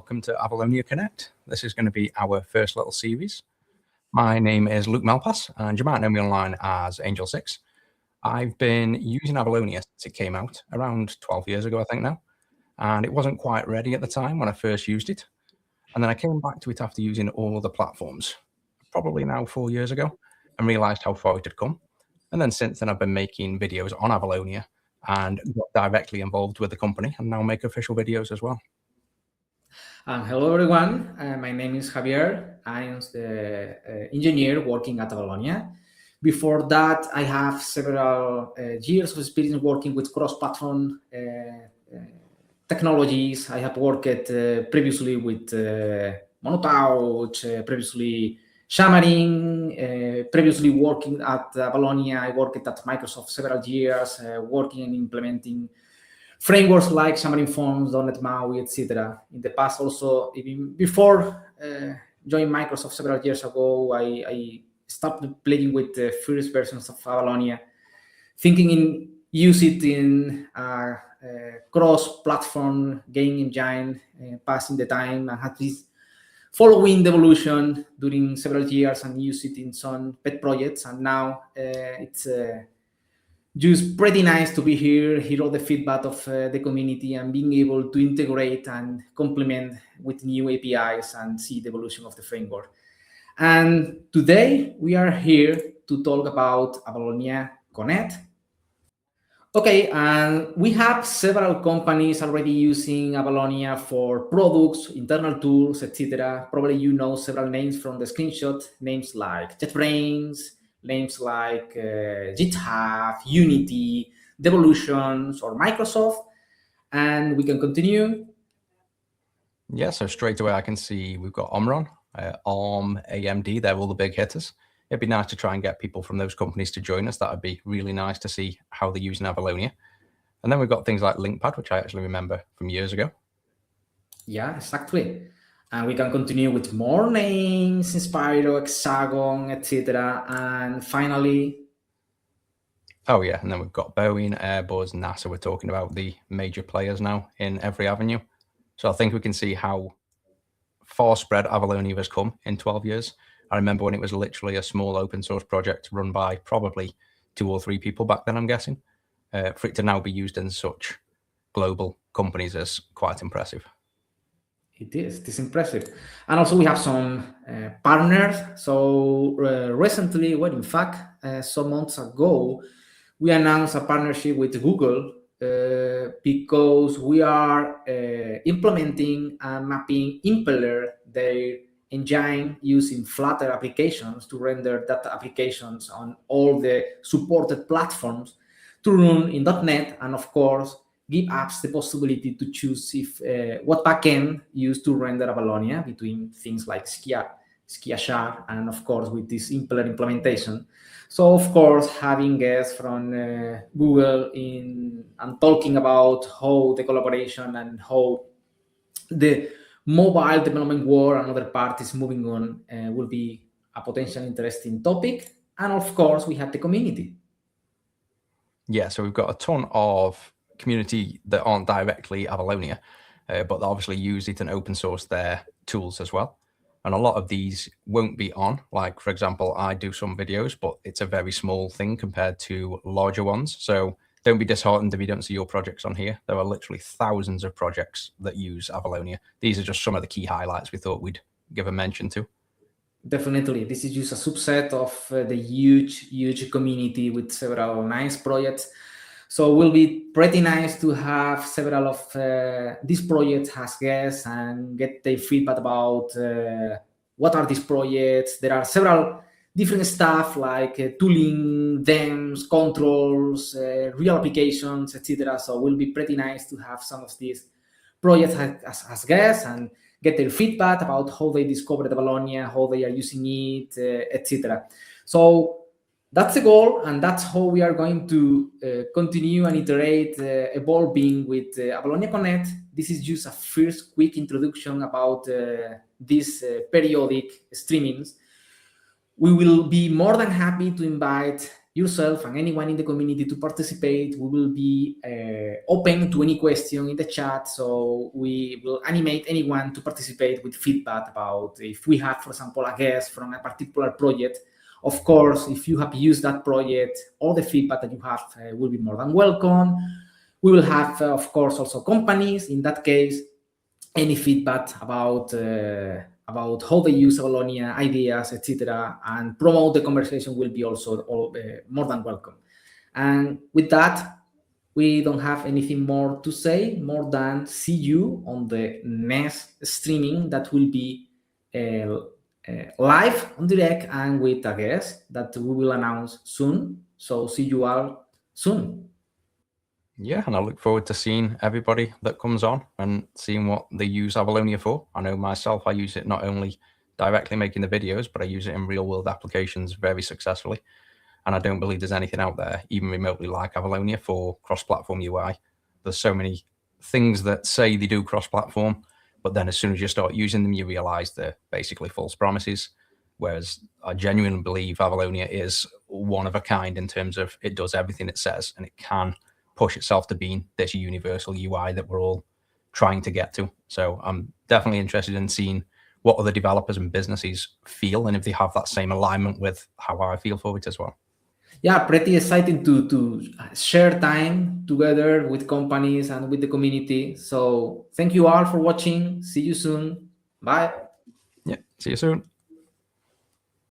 welcome to Avalonia Connect. This is going to be our first little series. My name is Luke Malpass, and you might know me online as Angel6. I've been using Avalonia since it came out around 12 years ago, I think now, and it wasn't quite ready at the time when I first used it. And then I came back to it after using all the platforms, probably now 4 years ago, and realized how far it had come. And then since then, I've been making videos on Avalonia and got directly involved with the company and now make official videos as well. Hello, everyone. My name is Javier. I am the engineer working at Avalonia. Before that, I have several years of experience working with cross-platform technologies. I have worked previously with Monotouch, previously Xamarin, previously working at Avalonia. I worked at Microsoft several years, working and implementing frameworks like Xamarin Forms, .NET MAUI, etc. In the past, also, even before joining Microsoft several years ago, I started playing with the first versions of Avalonia, thinking in use it in cross-platform game engine, passing the time, and had this following the evolution during several years and use it in some pet projects. And now it's just pretty nice to be here, hear all the feedback of the community and being able to integrate and complement with new APIs and see the evolution of the framework. And today we are here to talk about Avalonia Connect. Okay, and we have several companies already using Avalonia for products, internal tools, etc. Probably you know several names from the screenshot, names like JetBrains, names like GitHub, Unity, Devolutions, or Microsoft. And we can continue. Yeah, so straight away I can see we've got Omron, ARM, AMD, they're all the big hitters. It'd be nice to try and get people from those companies to join us. That would be really nice to see how they're using Avalonia. And then we've got things like LinkPad, which I actually remember from years ago. Yeah, exactly. And we can continue with more names, Inspiro, Hexagon, etc. And finally... Oh, yeah, and then we've got Boeing, Airbus, NASA. We're talking about the major players now in every avenue. So I think we can see how far spread Avalonia has come in 12 years. I remember when it was literally a small open source project run by probably 2 or 3 people back then, I'm guessing. For it to now be used in such global companies is quite impressive. It is impressive. And also we have some partners. So recently, well, in fact, some months ago, we announced a partnership with Google because we are implementing and mapping Impeller, their engine, using Flutter applications to render data applications on all the supported platforms to run in .NET, and of course give apps the possibility to choose if what backend used to render Avalonia between things like Skiashar and of course with this Impeller implementation. So of course having guests from Google and talking about how the collaboration and how the mobile development world and other parties moving on will be a potential interesting topic. And of course, we have the community. Yeah, so we've got a ton of community that aren't directly Avalonia, but they obviously use it and open source their tools as well. And a lot of these won't be on. Like, for example, I do some videos, but it's a very small thing compared to larger ones. So don't be disheartened if you don't see your projects on here. There are literally thousands of projects that use Avalonia. These are just some of the key highlights we thought we'd give a mention to. Definitely. This is just a subset of the huge community with several nice projects. So it will be pretty nice to have several of these projects as guests and get their feedback about what are these projects. There are several different stuff like tooling, themes, controls, real applications, etc. So it will be pretty nice to have some of these projects as guests and get their feedback about how they discovered Avalonia, how they are using it, etc. So that's the goal, and that's how we are going to continue and iterate, evolving with Avalonia Connect. This is just a first quick introduction about these periodic streamings. We will be more than happy to invite yourself and anyone in the community to participate. We will be open to any question in the chat, so we will animate anyone to participate with feedback about if we have, for example, a guest from a particular project. Of course, if you have used that project, all the feedback that you have will be more than welcome. We will have, of course, also companies. In that case, any feedback about how they use Avalonia, ideas, etc., and promote the conversation will be also more than welcome. And with that, we don't have anything more to say, more than see you on the next streaming that will be live on direct and with a guest that we will announce soon. So see you all soon. Yeah, and I look forward to seeing everybody that comes on and seeing what they use Avalonia for. I know myself, I use it not only directly making the videos, but I use it in real world applications very successfully. And I don't believe there's anything out there, even remotely like Avalonia, for cross-platform UI. There's so many things that say they do cross-platform, but then as soon as you start using them, you realize they're basically false promises. Whereas I genuinely believe Avalonia is one of a kind in terms of it does everything it says, and it can push itself to being this universal UI that we're all trying to get to. So I'm definitely interested in seeing what other developers and businesses feel, and if they have that same alignment with how I feel for it as well. Yeah, pretty exciting to share time together with companies and with the community. So thank you all for watching. See you soon. Bye. Yeah, see you soon.